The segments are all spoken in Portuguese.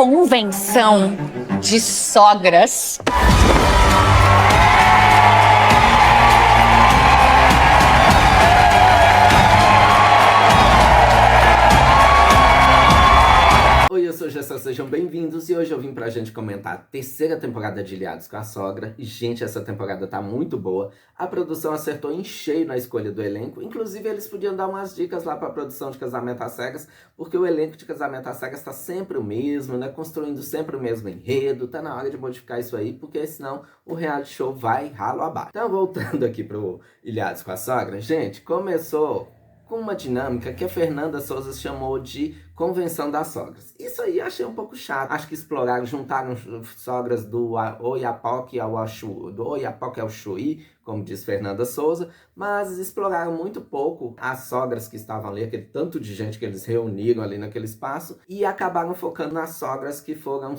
convenção de sogras. Oi, eu sou o Gessel, sejam bem-vindos e hoje eu vim pra gente comentar a terceira temporada de Ilhados com a Sogra. E, gente, essa temporada tá muito boa. A produção acertou em cheio na escolha do elenco. Inclusive, eles podiam dar umas dicas lá pra produção de Casamento às Cegas, porque o elenco de Casamento às Cegas tá sempre o mesmo, né? Construindo sempre o mesmo enredo. Tá na hora de modificar isso aí, porque senão o reality show vai ralo abaixo. Então, voltando aqui pro Ilhados com a Sogra, gente, começou com uma dinâmica que a Fernanda Souza chamou de Convenção das Sogras. Isso aí eu achei um pouco chato. Acho que exploraram, juntaram sogras do Oiapoque ao Chuí, como diz Fernanda Souza, mas exploraram muito pouco as sogras que estavam ali, aquele tanto de gente que eles reuniram ali naquele espaço, e acabaram focando nas sogras que foram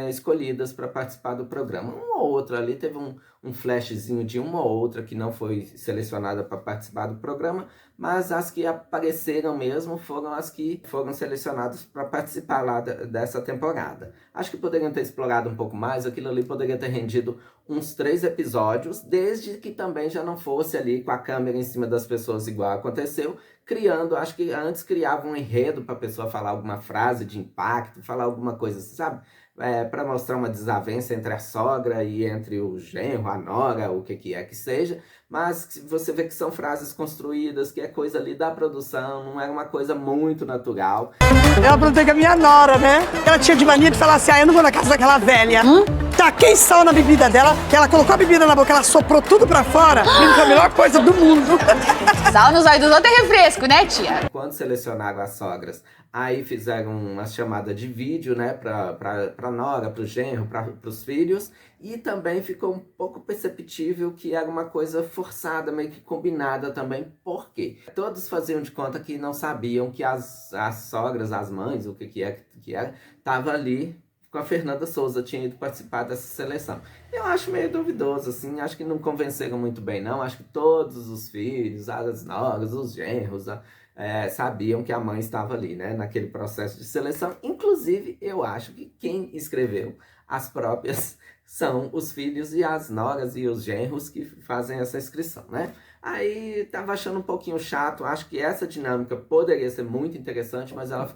escolhidas para participar do programa. Uma ou outra ali teve um flashzinho de uma ou outra que não foi selecionada para participar do programa, mas as que apareceram mesmo foram as que foram selecionadas para participar lá dessa temporada. Acho que poderiam ter explorado um pouco mais, aquilo ali poderia ter rendido uns 3 episódios, desde que também já não fosse ali com a câmera em cima das pessoas igual aconteceu, criando, acho que antes criava um enredo para a pessoa falar alguma frase de impacto, falar alguma coisa, sabe? Para mostrar uma desavença entre a sogra e entre o genro, a nora, o que é que seja, mas você vê que são frases construídas, que é coisa ali da produção, não é uma coisa muito natural. Eu aprontei com a minha nora, né? Ela tinha de mania de falar assim, eu não vou na casa daquela velha. Taquei sal na bebida dela, que ela colocou a bebida na boca, ela soprou tudo pra fora. Foi a melhor coisa do mundo. Sal nos olhos dos outros é refresco, né, tia? Quando selecionaram as sogras, aí fizeram uma chamada de vídeo, né, pra nora, pro genro, pros filhos, e também ficou um pouco perceptível que era uma coisa forçada, meio que combinada também. Por quê? Todos faziam de conta que não sabiam que as sogras, as mães, o que era, tava ali com a Fernanda Souza, tinha ido participar dessa seleção. Eu acho meio duvidoso, assim, acho que não convenceram muito bem, não. Acho que todos os filhos, as noras, os genros, sabiam que a mãe estava ali, né, naquele processo de seleção. Inclusive, eu acho que quem escreveu as próprias são os filhos e as noras e os genros que fazem essa inscrição, né? Aí tava achando um pouquinho chato, acho que essa dinâmica poderia ser muito interessante, mas ela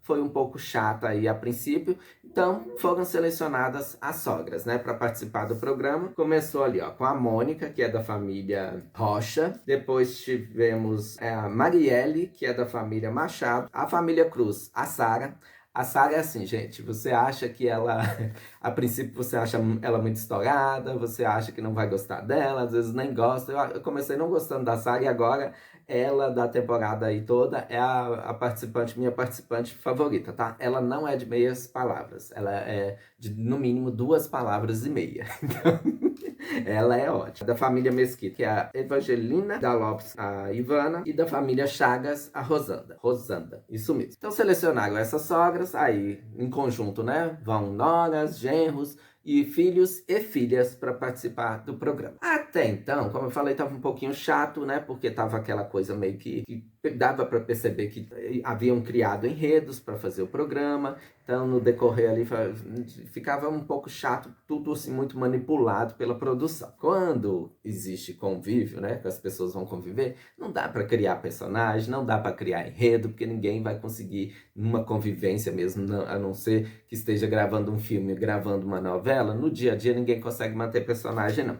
foi um pouco chata aí a princípio. Então foram selecionadas as sogras, né, para participar do programa. Começou ali, ó, com a Mônica, que é da família Rocha. Depois tivemos a Marielle, que é da família Machado. A família Cruz, a Sara. A Sara é assim, gente, você acha que ela, a princípio você acha ela muito estourada, você acha que não vai gostar dela, às vezes nem gosta. Eu comecei não gostando da Sara e agora ela, da temporada aí toda, é a participante, minha participante favorita, tá? Ela não é de meias palavras, ela é de, no mínimo, 2 palavras e meia. Então, ela é ótima. Da família Mesquita, que é a Evangelina, da Lopes, a Ivana, e da família Chagas, a Rosanda, isso mesmo. Então selecionaram essas sogras, aí em conjunto, né, vão noras, genros e filhos e filhas para participar do programa. Até então, como eu falei, tava um pouquinho chato, né, porque tava aquela coisa meio que dava para perceber que haviam criado enredos para fazer o programa. Então, no decorrer ali, ficava um pouco chato, tudo assim, muito manipulado pela produção. Quando existe convívio, né, que as pessoas vão conviver, não dá para criar personagem, não dá para criar enredo, porque ninguém vai conseguir, numa convivência mesmo, a não ser que esteja gravando um filme, gravando uma novela, no dia a dia ninguém consegue manter personagem, não.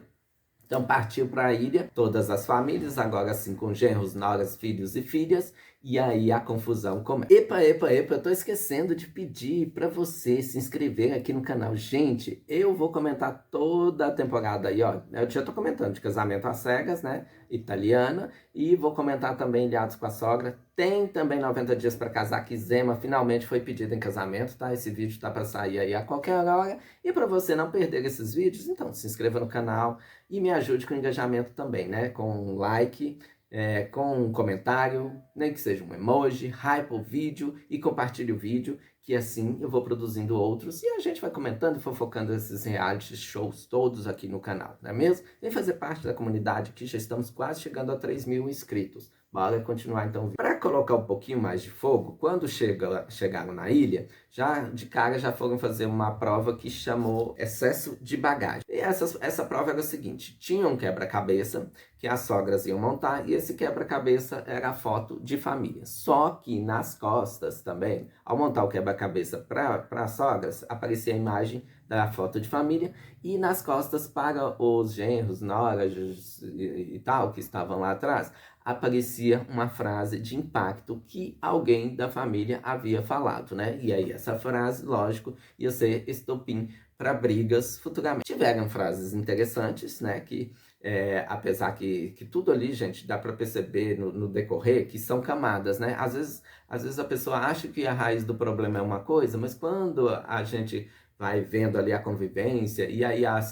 Então partiu para a ilha, todas as famílias, agora sim com genros, noras, filhos e filhas, e aí a confusão começa. Epa, eu tô esquecendo de pedir para você se inscrever aqui no canal. Gente, eu vou comentar toda a temporada aí, ó. Eu já tô comentando de Casamento às Cegas, né, italiana, e vou comentar também Ilhados com a Sogra. Tem também 90 Dias para Casar, que Zema finalmente foi pedido em casamento, tá? Esse vídeo tá para sair aí a qualquer hora. E para você não perder esses vídeos, então se inscreva no canal e me ajude com o engajamento também, né? Com um like, com um comentário, nem que seja um emoji, hype o vídeo e compartilhe o vídeo, que assim eu vou produzindo outros e a gente vai comentando e fofocando esses reality shows todos aqui no canal, não é mesmo? Vem fazer parte da comunidade, que já estamos quase chegando a 3.000 inscritos. Bora continuar então. Para colocar um pouquinho mais de fogo, quando chegaram na ilha, já de cara já foram fazer uma prova que chamou excesso de bagagem. E essa prova era o seguinte: tinha um quebra-cabeça que as sogras iam montar, e esse quebra-cabeça era a foto de família. Só que nas costas também, ao montar o quebra-cabeça para as sogras, aparecia a imagem da foto de família, e nas costas para os genros, noras e tal, que estavam lá atrás, aparecia uma frase de impacto que alguém da família havia falado, né? E aí essa frase, lógico, ia ser estopim para brigas futuramente. Tiveram frases interessantes, né? Que apesar que tudo ali, gente, dá para perceber no decorrer que são camadas, né? Às vezes a pessoa acha que a raiz do problema é uma coisa, mas quando a gente vai vendo ali a convivência, e aí a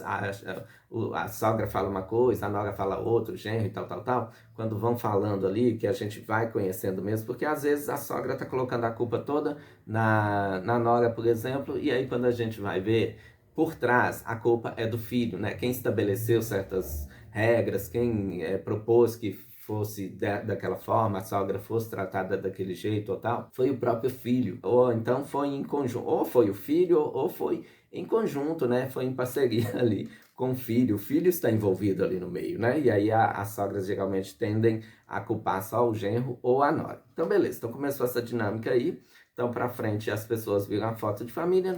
sogra fala uma coisa, a nora fala outra, o genro e tal, quando vão falando ali, que a gente vai conhecendo mesmo, porque às vezes a sogra tá colocando a culpa toda na nora, por exemplo, e aí quando a gente vai ver, por trás, a culpa é do filho, né? Quem estabeleceu certas regras, quem propôs que fosse daquela forma, a sogra fosse tratada daquele jeito ou tal, foi o próprio filho. Ou então foi em conjunto, ou foi o filho, ou foi em conjunto, né? Foi em parceria ali com o filho. O filho está envolvido ali no meio, né? E aí as sogras geralmente tendem a culpar só o genro ou a nora. Então, beleza. Então começou essa dinâmica aí. Então, para frente, as pessoas viram a foto de família,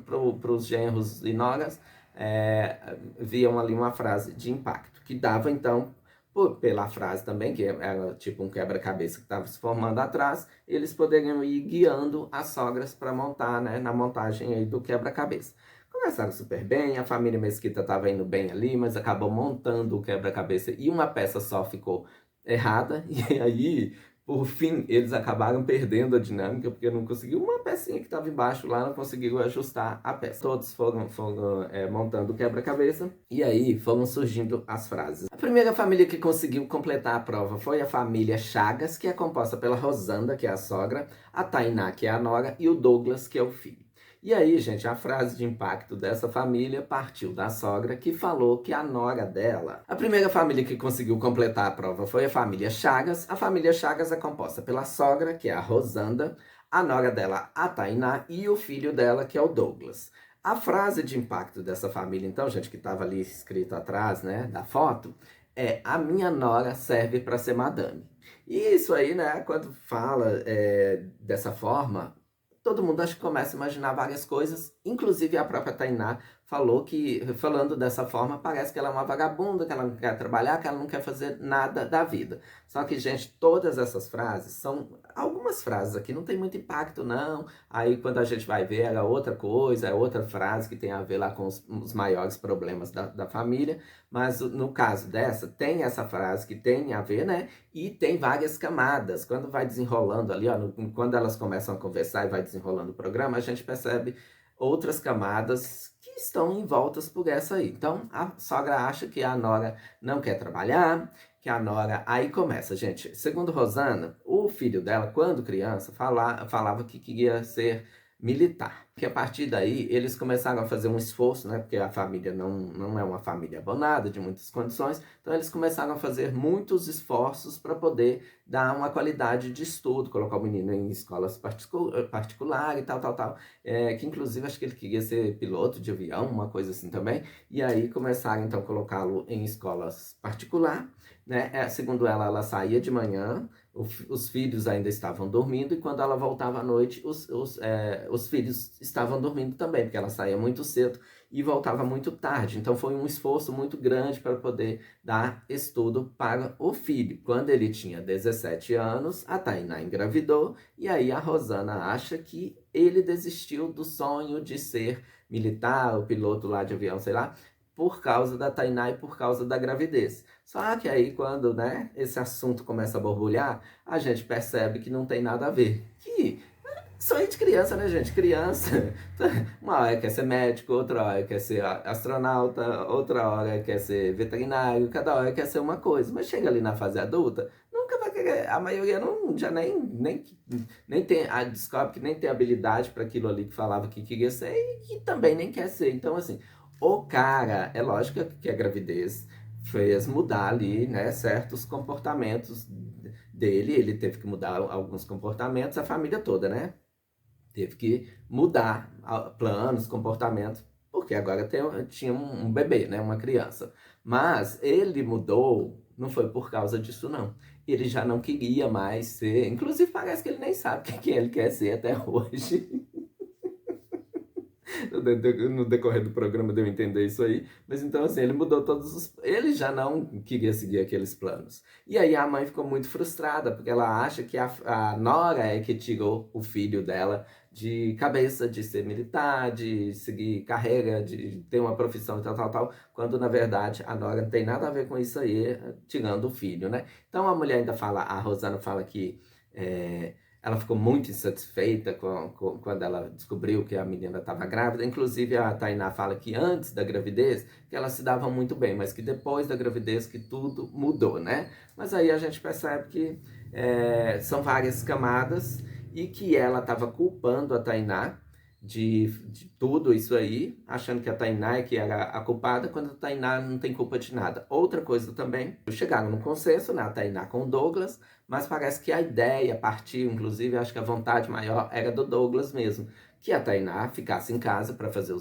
para os genros e noras, viam ali uma frase de impacto, que dava, então, pela frase também, que era tipo um quebra-cabeça que estava se formando atrás, eles poderiam ir guiando as sogras para montar, né, na montagem aí do quebra-cabeça. Começaram super bem, a família Mesquita estava indo bem ali, mas acabou montando o quebra-cabeça e uma peça só ficou errada, e aí, por fim, eles acabaram perdendo a dinâmica, porque não conseguiu uma pecinha que estava embaixo lá, não conseguiu ajustar a peça. Todos foram montando o quebra-cabeça, e aí foram surgindo as frases. A primeira família que conseguiu completar a prova foi a família Chagas, que é composta pela Rosanda, que é a sogra, a Tainá, que é a nora, e o Douglas, que é o filho. E aí, gente, a frase de impacto dessa família partiu da sogra, que falou que a nora dela... A primeira família que conseguiu completar a prova foi a família Chagas. A família Chagas é composta pela sogra, que é a Rosanda, a nora dela, a Tainá, e o filho dela, que é o Douglas. A frase de impacto dessa família, então, gente, que estava ali escrito atrás, né, da foto, é: a minha nora serve para ser madame. E isso aí, né, quando fala dessa forma, todo mundo acho que começa a imaginar várias coisas, inclusive a própria Tainá falou que, falando dessa forma, parece que ela é uma vagabunda, que ela não quer trabalhar, que ela não quer fazer nada da vida. Só que, gente, todas essas frases são... Algumas frases aqui não tem muito impacto, não. Aí, quando a gente vai ver, era outra coisa, é outra frase que tem a ver lá com os maiores problemas da família. Mas, no caso dessa, tem essa frase que tem a ver, né? E tem várias camadas. Quando vai desenrolando ali, ó, quando elas começam a conversar e vai desenrolando o programa, a gente percebe outras camadas que estão envoltas por essa aí. Então, a sogra acha que a nora não quer trabalhar, que a nora... Aí começa, gente. Segundo Rosana, o filho dela, quando criança, falava que queria ser militar. Que a partir daí, eles começaram a fazer um esforço, né? Porque a família não é uma família abonada, de muitas condições. Então, eles começaram a fazer muitos esforços para poder dar uma qualidade de estudo, colocar o menino em escolas particulares e tal. Que, inclusive, acho que ele queria ser piloto de avião, uma coisa assim também. E aí, começaram, então, a colocá-lo em escolas particulares, né? Segundo ela saía de manhã, os filhos ainda estavam dormindo, e quando ela voltava à noite, os filhos estavam dormindo também, porque ela saía muito cedo e voltava muito tarde. Então foi um esforço muito grande para poder dar estudo para o filho. Quando ele tinha 17 anos, a Tainá engravidou, e aí a Rosana acha que ele desistiu do sonho de ser militar, o piloto lá de avião, sei lá, por causa da Tainá e por causa da gravidez. Só que aí, quando, né, esse assunto começa a borbulhar, a gente percebe que não tem nada a ver. Que sonho de criança, né, gente? Criança, uma hora quer ser médico, outra hora quer ser astronauta, outra hora quer ser veterinário, cada hora quer ser uma coisa. Mas chega ali na fase adulta, nunca vai querer. A maioria não, já nem tem, descobre que nem tem habilidade para aquilo ali que falava que queria ser, e que também nem quer ser. Então, assim, o cara, é lógico que a gravidez fez mudar ali, né, certos comportamentos dele, ele teve que mudar alguns comportamentos, a família toda, né? Teve que mudar planos, comportamentos, porque agora tinha um bebê, né? Uma criança. Mas ele mudou, não foi por causa disso, não. Ele já não queria mais ser, inclusive parece que ele nem sabe quem ele quer ser até hoje. No decorrer do programa deu a entender isso aí. Mas então, assim, ele mudou todos os... Ele já não queria seguir aqueles planos. E aí a mãe ficou muito frustrada, porque ela acha que a nora é que tirou o filho dela de cabeça, de ser militar, de seguir carreira, de ter uma profissão e tal, quando na verdade a nora não tem nada a ver com isso aí, tirando o filho, né? Então a mulher ainda fala, a Rosana fala que ela ficou muito insatisfeita quando ela descobriu que a menina estava grávida. Inclusive, a Tainá fala que antes da gravidez, que ela se dava muito bem, mas que depois da gravidez que tudo mudou, né? Mas aí a gente percebe que são várias camadas e que ela estava culpando a Tainá de tudo isso aí, achando que a Tainá é que era a culpada, quando a Tainá não tem culpa de nada. Outra coisa também, chegaram no consenso, né, a Tainá com o Douglas, mas parece que a ideia partiu, inclusive, acho que a vontade maior era do Douglas mesmo, que a Tainá ficasse em casa para fazer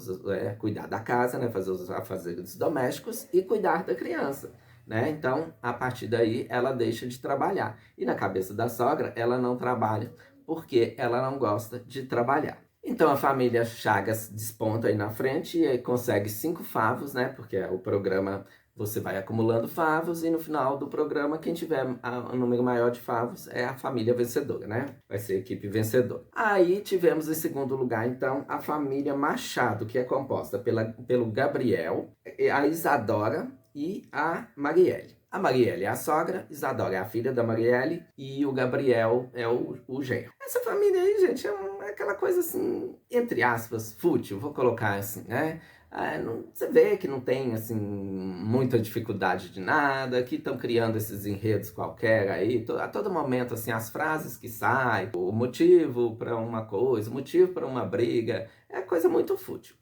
cuidar da casa, né, fazer os afazeres domésticos e cuidar da criança. Né? Então, a partir daí, ela deixa de trabalhar. E na cabeça da sogra, ela não trabalha porque ela não gosta de trabalhar. Então a família Chagas desponta aí na frente e consegue 5 favos, né? Porque o programa você vai acumulando favos e no final do programa quem tiver um número maior de favos é a família vencedora, né? Vai ser a equipe vencedora. Aí tivemos em segundo lugar então a família Machado, que é composta pelo Gabriel, a Isadora e a Marielle. A Marielle é a sogra, Isadora é a filha da Marielle e o Gabriel é o genro. Essa família aí, gente, é aquela coisa assim, entre aspas, fútil, vou colocar assim, né? Você vê que não tem, assim, muita dificuldade de nada, que estão criando esses enredos qualquer aí, a todo momento, assim, as frases que saem, o motivo para uma coisa, o motivo para uma briga, é coisa muito fútil.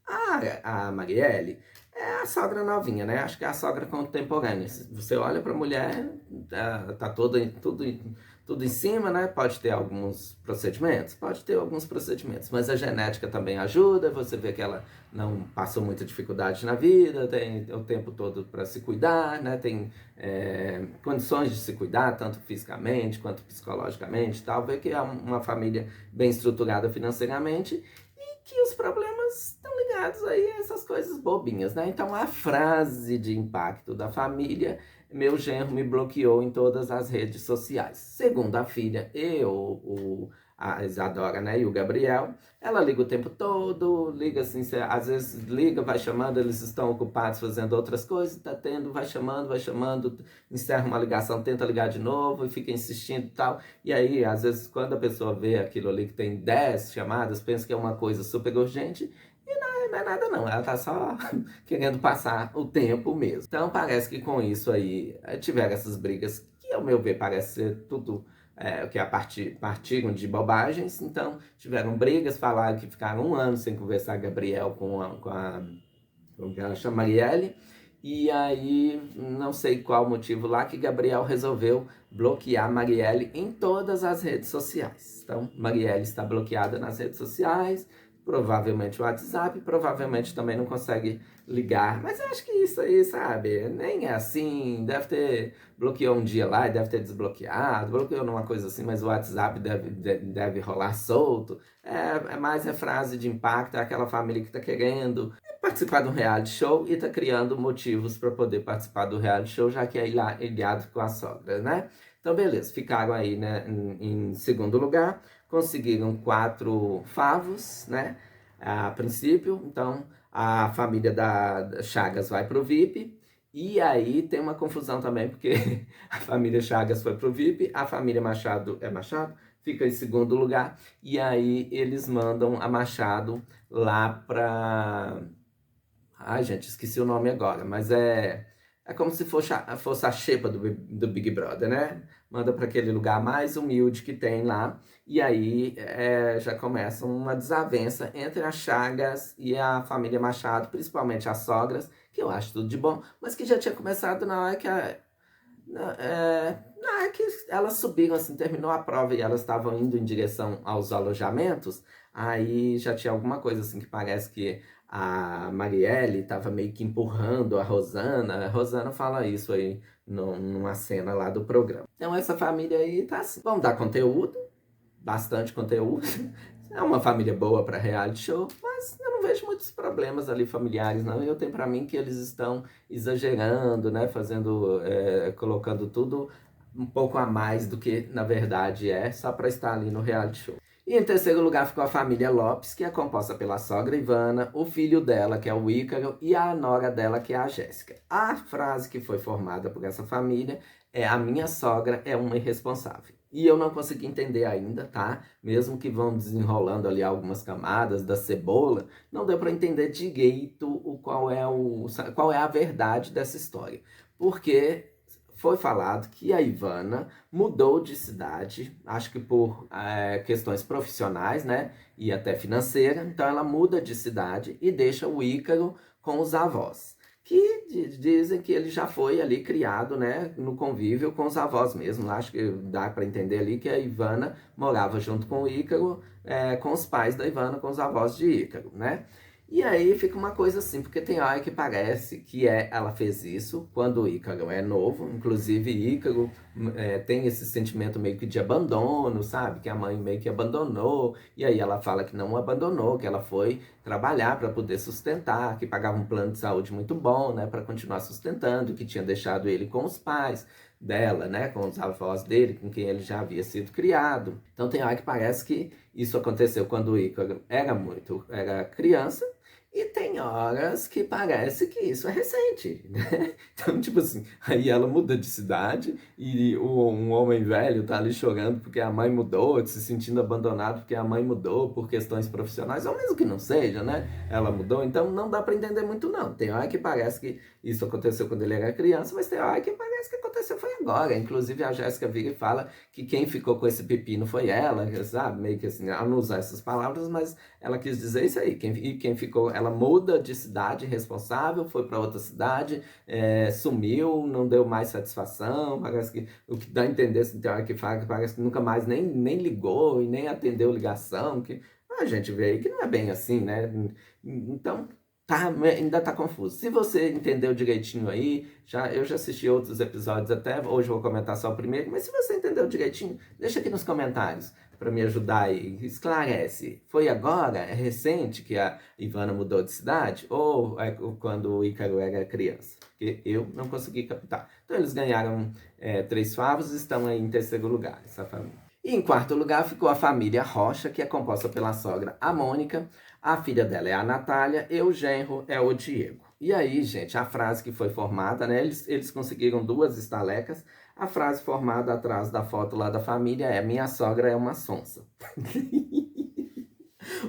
A Marielle é a sogra novinha, né? Acho que é a sogra contemporânea. Você olha para a mulher, tá tudo em cima, né? Pode ter alguns procedimentos? Pode ter alguns procedimentos, mas a genética também ajuda, você vê que ela não passou muita dificuldade na vida, tem o tempo todo para se cuidar, né? Tem condições de se cuidar, tanto fisicamente quanto psicologicamente, tal. Vê que é uma família bem estruturada financeiramente, que os problemas estão ligados aí a essas coisas bobinhas, né? Então a frase de impacto da família, meu genro me bloqueou em todas as redes sociais. Segundo a filha e a Isadora, né, e o Gabriel, ela liga o tempo todo, liga assim, às vezes liga, vai chamando, eles estão ocupados fazendo outras coisas, vai chamando, encerra uma ligação, tenta ligar de novo e fica insistindo e tal. E aí, às vezes, quando a pessoa vê aquilo ali que tem 10 chamadas, pensa que é uma coisa super urgente, e não é nada não, ela tá só querendo passar o tempo mesmo. Então parece que com isso aí, tiveram essas brigas, que ao meu ver parece ser tudo... que partiram de bobagens, então tiveram brigas, falaram que ficaram 1 ano sem conversar Gabriel com a como que ela chama, Marielle, e aí não sei qual motivo lá que Gabriel resolveu bloquear Marielle em todas as redes sociais. Então Marielle está bloqueada nas redes sociais, provavelmente o WhatsApp, provavelmente também não consegue ligar, mas eu acho que isso aí, sabe, nem é assim, deve ter, bloqueou um dia lá e deve ter desbloqueado, bloqueou numa coisa assim, mas o WhatsApp deve rolar solto, é mais a frase de impacto, é aquela família que está querendo participar do reality show e está criando motivos para poder participar do reality show, já que é ilhado com a sogra, né? Então, beleza, ficaram aí, né, em segundo lugar, conseguiram 4 favos, né, a princípio. Então, a família da Chagas vai pro VIP, e aí tem uma confusão também, porque a família Chagas foi pro VIP, a família Machado fica em segundo lugar, e aí eles mandam a Machado lá pra... Ai, gente, esqueci o nome agora, mas é como se fosse a xepa do Big Brother, né? Manda para aquele lugar mais humilde que tem lá. E aí já começa uma desavença entre as Chagas e a família Machado, principalmente as sogras, que eu acho tudo de bom, mas que já tinha começado na hora que na é que elas subiram, assim, terminou a prova e elas estavam indo em direção aos alojamentos, aí já tinha alguma coisa, assim, que parece que a Marielle estava meio que empurrando a Rosana. A Rosana fala isso aí numa cena lá do programa. Então essa família aí tá assim. Vamos dar conteúdo, bastante conteúdo. É uma família boa para reality show, mas eu não vejo muitos problemas ali familiares, não. Eu tenho para mim que eles estão exagerando, né? Colocando tudo um pouco a mais do que na verdade é, só para estar ali no reality show. E em terceiro lugar ficou a família Lopes, que é composta pela sogra Ivana, o filho dela, que é o Ícaro, e a nora dela, que é a Jéssica. A frase que foi formada por essa família é: a minha sogra é uma irresponsável. E eu não consegui entender ainda, tá? Mesmo que vão desenrolando ali algumas camadas da cebola, não deu para entender direito qual é a verdade dessa história. Porque foi falado que a Ivana mudou de cidade, acho que por questões profissionais, né? E até financeira. Então ela muda de cidade e deixa o Ícaro com os avós, que dizem que ele já foi ali criado, né, no convívio com os avós mesmo. Acho que dá para entender ali que a Ivana morava junto com o Ícaro, com os pais da Ivana, com os avós de Ícaro, né? E aí fica uma coisa assim, porque tem hora que parece que ela fez isso quando o Ícaro é novo. Inclusive Ícaro tem esse sentimento meio que de abandono, sabe? Que a mãe meio que abandonou. E aí ela fala que não abandonou, que ela foi trabalhar para poder sustentar, que pagava um plano de saúde muito bom, né, para continuar sustentando, que tinha deixado ele com os pais dela, né, com os avós dele, com quem ele já havia sido criado. Então tem hora que parece que isso aconteceu quando o Ícaro era criança, e tem horas que parece que isso é recente, né? Então, tipo assim, aí ela muda de cidade e um homem velho tá ali chorando porque a mãe mudou, se sentindo abandonado porque a mãe mudou por questões profissionais, ou mesmo que não seja, né? Ela mudou, então não dá pra entender muito, não. Tem hora que parece que isso aconteceu quando ele era criança, mas tem hora que parece que aconteceu foi agora. Inclusive a Jéssica vira e fala que quem ficou com esse pepino foi ela, sabe? Meio que assim, ela não usa essas palavras, mas ela quis dizer isso aí. Quem ficou, ela muda de cidade responsável, foi para outra cidade, sumiu, não deu mais satisfação. Parece que o que dá a entender, assim, tem hora que fala que parece que nunca mais nem ligou e nem atendeu ligação. Que a gente vê aí que não é bem assim, né? Então ainda tá confuso. Se você entendeu direitinho aí, eu já assisti outros episódios até, hoje eu vou comentar só o primeiro, mas se você entendeu direitinho, deixa aqui nos comentários para me ajudar aí. Esclarece. Foi agora? É recente que a Ivana mudou de cidade? Ou é quando o Ícaro era criança? Porque eu não consegui captar. Então eles ganharam 3 favos e estão aí em terceiro lugar, essa família. E em quarto lugar ficou a família Rocha, que é composta pela sogra, a Mônica, a filha dela é a Natália e o genro é o Diego. E aí, gente, a frase que foi formada, né? Eles conseguiram 2 estalecas. A frase formada atrás da foto lá da família é: minha sogra é uma sonsa.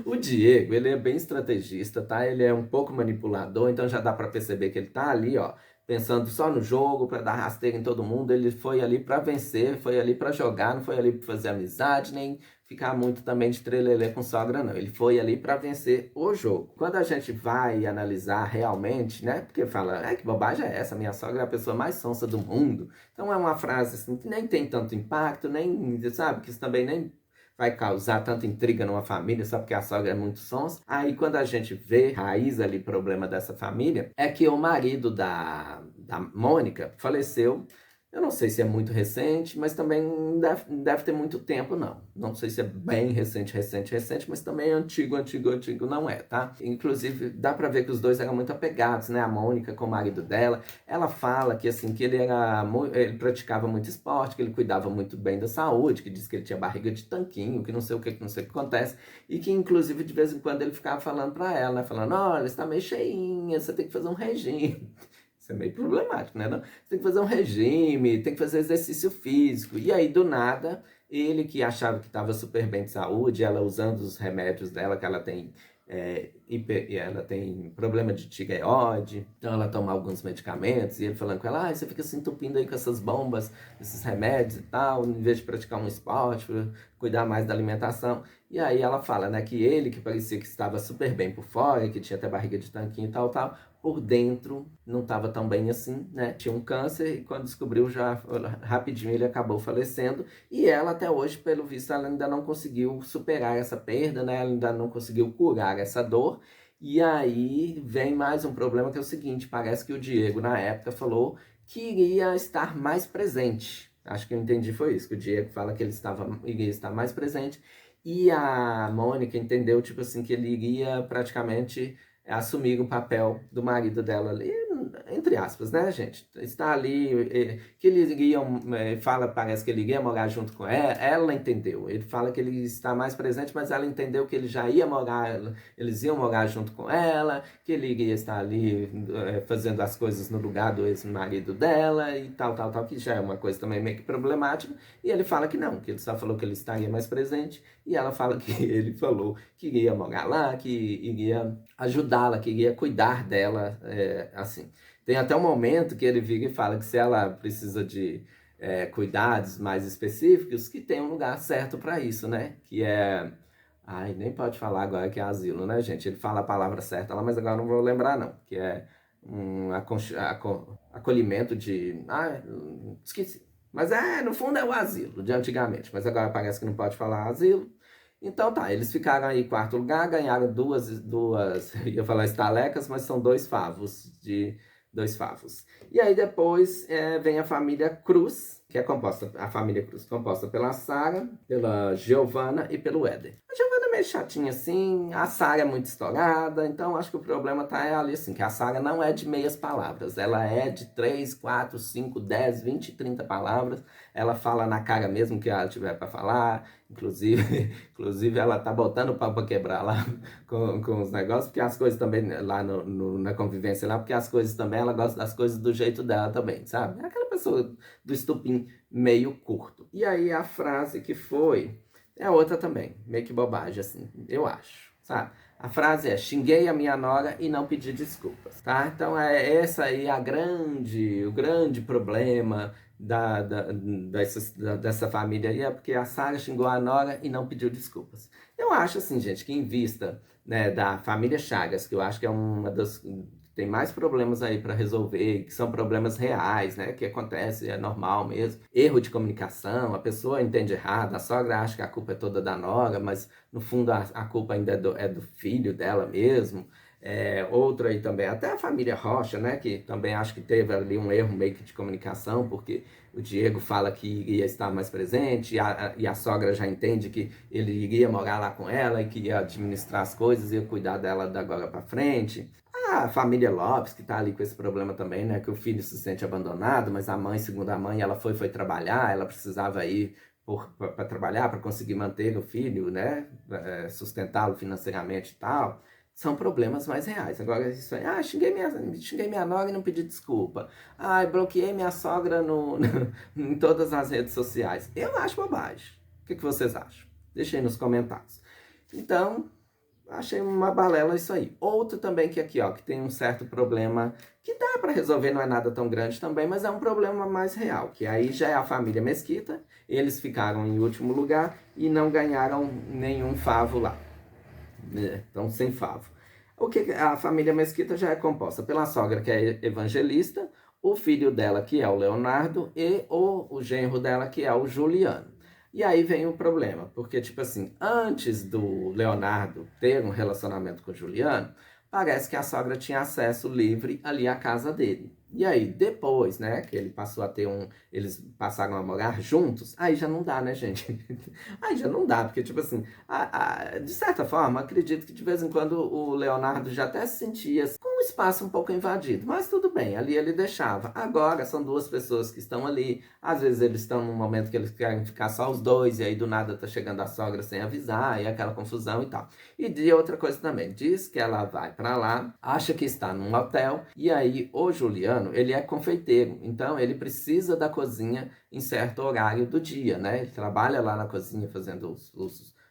O Diego, ele é bem estrategista, tá? Ele é um pouco manipulador, então já dá pra perceber que ele tá ali, ó, pensando só no jogo, pra dar rasteira em todo mundo. Ele foi ali pra vencer, foi ali pra jogar, não foi ali pra fazer amizade, nem ficar muito também de trelelê com sogra, não. Ele foi ali pra vencer o jogo. Quando a gente vai analisar realmente, né? Porque fala, que bobagem é essa? Minha sogra é a pessoa mais sonsa do mundo. Então é uma frase assim que nem tem tanto impacto, nem, sabe, que isso também nem vai causar tanta intriga numa família só porque a sogra é muito sonsa. Aí quando a gente vê raiz ali, problema dessa família, é que o marido da Mônica faleceu. Eu não sei se é muito recente, mas também não deve ter muito tempo, não. Não sei se é bem recente, mas também é antigo não é, tá? Inclusive, dá pra ver que os dois eram muito apegados, né? A Mônica com o marido dela. Ela fala que, assim, que ele praticava muito esporte, que ele cuidava muito bem da saúde, que diz que ele tinha barriga de tanquinho, que não sei o que acontece. E que, inclusive, de vez em quando ele ficava falando pra ela, né? Falando, olha, você tá meio cheinha, você tem que fazer um regime. Isso é meio problemático, né? Não? Você tem que fazer um regime, tem que fazer exercício físico. E aí, do nada, ele que achava que estava super bem de saúde, ela usando os remédios dela, que ela tem ela tem problema de tireoide, então ela toma alguns medicamentos, e ele falando com ela, você fica se entupindo aí com essas bombas, esses remédios e tal, em vez de praticar um esporte, cuidar mais da alimentação. E aí ela fala, né, que ele, que parecia que estava super bem por fora, que tinha até barriga de tanquinho e tal, por dentro não estava tão bem assim, né? Tinha um câncer e quando descobriu já rapidinho ele acabou falecendo. E ela até hoje, pelo visto, ela ainda não conseguiu superar essa perda, né? Ela ainda não conseguiu curar essa dor. E aí vem mais um problema que é o seguinte, parece que o Diego na época falou que iria estar mais presente. Acho que eu entendi foi isso, que o Diego fala que ele iria estar mais presente. E a Mônica entendeu, tipo assim, que ele iria praticamente assumir o papel do marido dela ali, entre aspas, né, gente? Está ali, que ele iria, fala, parece que ele iria morar junto com ela entendeu. Ele fala que ele está mais presente, mas ela entendeu que ele já ia morar, eles iam morar junto com ela, que ele iria estar ali fazendo as coisas no lugar do ex-marido dela e tal, que já é uma coisa também meio que problemática. E ele fala que não, que ele só falou que ele estaria mais presente, e ela fala que ele falou que iria morar lá, que iria ajudá-la, que iria cuidar dela, assim. Tem até um momento que ele vira e fala que se ela precisa de cuidados mais específicos, que tem um lugar certo para isso, né? Que é... Ai, nem pode falar agora que é asilo, né, gente? Ele fala a palavra certa lá, mas agora não vou lembrar, não. Que é um acolhimento de... Ah, esqueci. Mas no fundo é o asilo de antigamente. Mas agora parece que não pode falar asilo. Então tá, eles ficaram aí em quarto lugar, ganharam duas, ia falar estalecas, mas são dois favos. E aí depois vem a família Cruz, que é a família Cruz, composta pela Sara, pela Giovanna e pelo Éder. A Giovanna é meio chatinha assim, a Sara é muito estourada, então acho que o problema tá ali assim, que a Sara não é de meias palavras, ela é de 3, 4, 5, 10, 20, 30 palavras, ela fala na cara mesmo que ela tiver para falar, inclusive ela tá botando o pau pra quebrar lá com os negócios, porque as coisas também, lá na convivência lá, porque as coisas também, ela gosta das coisas do jeito dela também, sabe? É aquela pessoa do estupim meio curto. E aí a frase que foi, é outra também, meio que bobagem, assim, eu acho, sabe? A frase é, xinguei a minha nora e não pedi desculpas, tá? Então é essa aí o grande problema dessa família aí, é porque a Sara xingou a nora e não pediu desculpas. Eu acho assim, gente, que em vista, né, da família Chagas, que eu acho que é uma das... Tem mais problemas aí para resolver, que são problemas reais, né? Que acontece, é normal mesmo. Erro de comunicação, a pessoa entende errado, a sogra acha que a culpa é toda da nora, mas no fundo a culpa ainda é do filho dela mesmo. Outro aí também, até a família Rocha, né? Que também acho que teve ali um erro meio que de comunicação, porque o Diego fala que iria estar mais presente e a sogra já entende que ele iria morar lá com ela e que ia administrar as coisas, ia cuidar dela da agora para frente. A família Lopes, que tá ali com esse problema também, né? Que o filho se sente abandonado, mas a mãe, segundo a mãe, ela foi trabalhar, ela precisava ir para trabalhar, para conseguir manter o filho, né? Sustentá-lo financeiramente e tal. São problemas mais reais. Agora, isso aí, xinguei minha nora e não pedi desculpa. Bloqueei minha sogra em todas as redes sociais. Eu acho bobagem. O que vocês acham? Deixem aí nos comentários. Então... Achei uma balela isso aí. Outro também que aqui, ó, que tem um certo problema que dá para resolver, não é nada tão grande também, mas é um problema mais real, que aí já é a família Mesquita, eles ficaram em último lugar e não ganharam nenhum favo lá. Então, sem favo. A família Mesquita já é composta pela sogra, que é evangelista, o filho dela, que é o Leonardo, e o genro dela, que é o Juliano. E aí vem o problema, porque, tipo assim, antes do Leonardo ter um relacionamento com o Juliano, parece que a sogra tinha acesso livre ali à casa dele. E aí, depois, né, que ele passou a ter eles passaram a morar juntos, aí já não dá, né, gente? Aí já não dá, porque, tipo assim, de certa forma, acredito que de vez em quando o Leonardo já até se sentia com o espaço um pouco invadido, mas tudo bem, ali ele deixava. Agora, são duas pessoas que estão ali, às vezes eles estão num momento que eles querem ficar só os dois, e aí do nada tá chegando a sogra sem avisar, e aquela confusão e tal. E de outra coisa também, diz que ela vai pra lá, acha que está num hotel, e aí o Juliano, ele é confeiteiro, então ele precisa da cozinha em certo horário do dia, né? Ele trabalha lá na cozinha fazendo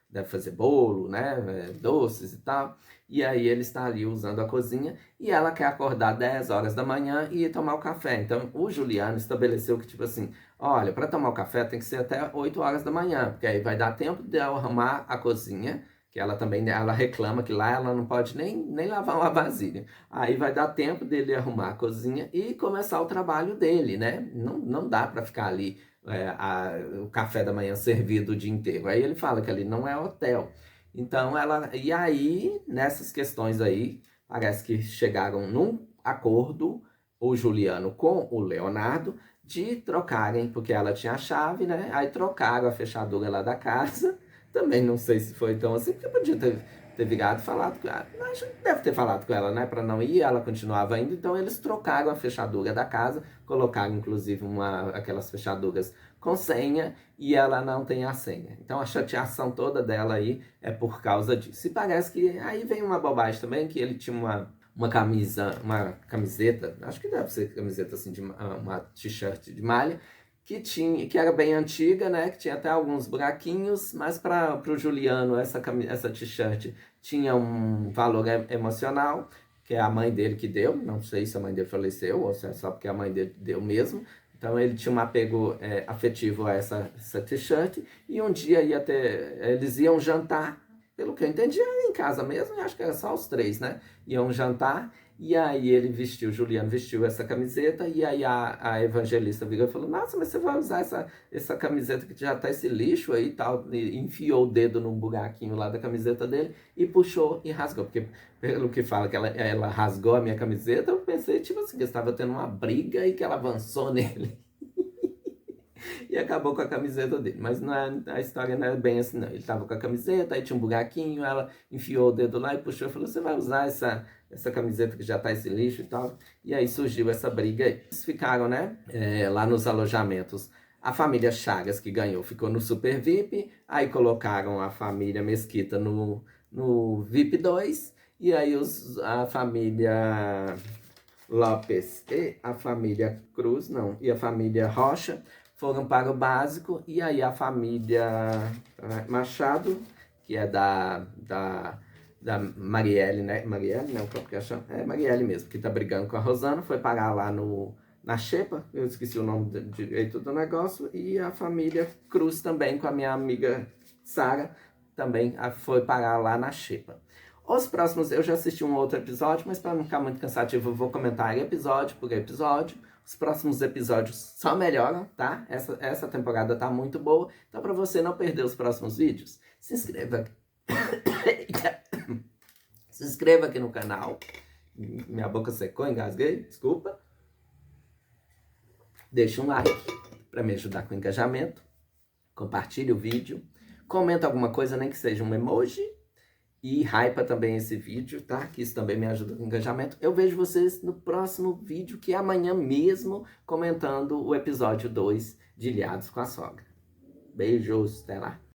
deve fazer bolo, né? Doces e tal. E aí ele está ali usando a cozinha e ela quer acordar 10 horas da manhã e ir tomar o café. Então o Juliano estabeleceu que, tipo assim, olha, para tomar o café tem que ser até 8 horas da manhã, porque aí vai dar tempo de eu arrumar a cozinha, que ela também, ela reclama que lá ela não pode nem lavar uma vasilha. Aí vai dar tempo dele arrumar a cozinha e começar o trabalho dele, né? Não dá para ficar ali o café da manhã servido o dia inteiro. Aí ele fala que ali não é hotel. Então e aí, nessas questões aí, parece que chegaram num acordo, o Juliano com o Leonardo, de trocarem, porque ela tinha a chave, né? Aí trocaram a fechadura lá da casa. Também não sei se foi tão assim, porque podia ter virado e falado com ela. Mas deve ter falado com ela, né? Para não ir, ela continuava indo. Então eles trocaram a fechadura da casa, colocaram inclusive aquelas fechaduras com senha, e ela não tem a senha. Então a chateação toda dela aí é por causa disso. E parece que aí vem uma bobagem também, que ele tinha uma camiseta, acho que deve ser camiseta assim, uma t-shirt de malha, que era bem antiga, né? Que tinha até alguns buraquinhos, mas para o Juliano essa t-shirt tinha um valor emocional, que é a mãe dele que deu. Não sei se a mãe dele faleceu ou se é só porque a mãe dele deu mesmo. Então ele tinha um apego afetivo a essa t-shirt, e um dia eles iam jantar, pelo que eu entendi, em casa mesmo, e acho que era só os três, né? Iam jantar, e aí o Juliano vestiu essa camiseta, e aí a evangelista virou e falou: nossa, mas você vai usar essa camiseta que já tá esse lixo aí e tal, e enfiou o dedo num buraquinho lá da camiseta dele, e puxou e rasgou, porque pelo que fala que ela rasgou a minha camiseta, eu pensei, tipo assim, que estava tendo uma briga e que ela avançou nele. E acabou com a camiseta dele. Mas a história não é bem assim, não. Ele tava com a camiseta, aí tinha um buraquinho, ela enfiou o dedo lá e puxou e falou: você vai usar essa camiseta que já tá esse lixo e tal. E aí surgiu essa briga aí. Eles ficaram, né, lá nos alojamentos. A família Chagas, que ganhou, ficou no Super VIP. Aí colocaram a família Mesquita no VIP 2. E aí a família Lopes e a família Cruz, não, e a família Rocha foram para o básico. E aí a família Machado, que é da Marielle, né? Marielle, né? O próprio que acham? É Marielle mesmo, que tá brigando com a Rosana, foi parar lá na Xepa, eu esqueci o nome direito do negócio. E a família Cruz também, com a minha amiga Sara, também foi parar lá na Xepa. Os próximos, eu já assisti um outro episódio, mas para não ficar muito cansativo, eu vou comentar episódio por episódio. Os próximos episódios só melhoram, tá? Essa temporada tá muito boa. Então, para você não perder os próximos vídeos, se inscreva. Se inscreva aqui no canal. Minha boca secou, engasguei, desculpa. Deixa um like para me ajudar com o engajamento. Compartilhe o vídeo. Comenta alguma coisa, nem que seja um emoji. E hypa também esse vídeo, tá? Que isso também me ajuda com o engajamento. Eu vejo vocês no próximo vídeo, que é amanhã mesmo, comentando o episódio 2 de Ilhados com a Sogra. Beijos, até lá.